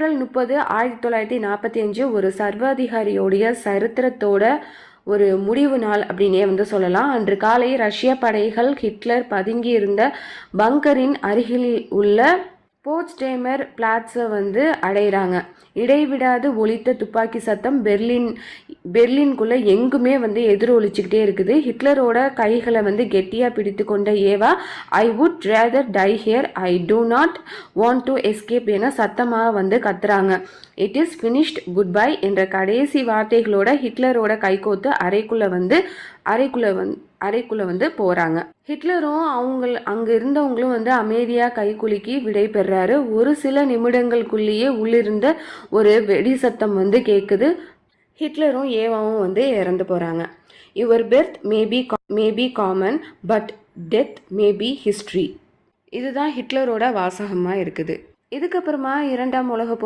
April 30, 1945 ஒரு சர்வாதிகாரியோடைய சரித்திரத்தோட ஒரு முடிவு நாள் அப்படின்னே வந்து சொல்லலாம். அன்று காலை ரஷ்ய படைகள் ஹிட்லர் பதுங்கி இருந்த பங்கரின் அருகில் உள்ள போட்ஸ்டேமர் பிளாட்ஸை வந்து அடைகிறாங்க. இடைவிடாது ஒலித்த துப்பாக்கி சத்தம் பெர்லின்குள்ளே எங்குமே வந்து எதிரொலிச்சுக்கிட்டே இருக்குது. ஹிட்லரோட கைகளை வந்து கெட்டியாக பிடித்து கொண்ட Eva, I would rather die here, I do not want to escape என சத்தமாக வந்து கத்துறாங்க. It is finished, goodbye என்ற கடைசி வார்த்தைகளோட ஹிட்லரோட கைகோத்து அறைக்குள்ளே வந்து போகிறாங்க. ஹிட்லரும் அங்கே இருந்தவங்களும் வந்து அமைதியாக கைகுலுக்கி விடை பெறாரு. ஒரு சில நிமிடங்களுக்குள்ளேயே உள்ளிருந்த ஒரு வெடி சத்தம் வந்து கேட்குது. ஹிட்லரும் ஏவாவும் வந்து இறந்து போகிறாங்க. Your birth may be common, but death may be history. இதுதான் ஹிட்லரோட வாசகமாக இருக்குது. இதுக்கப்புறமா 2ஆம் உலக போர்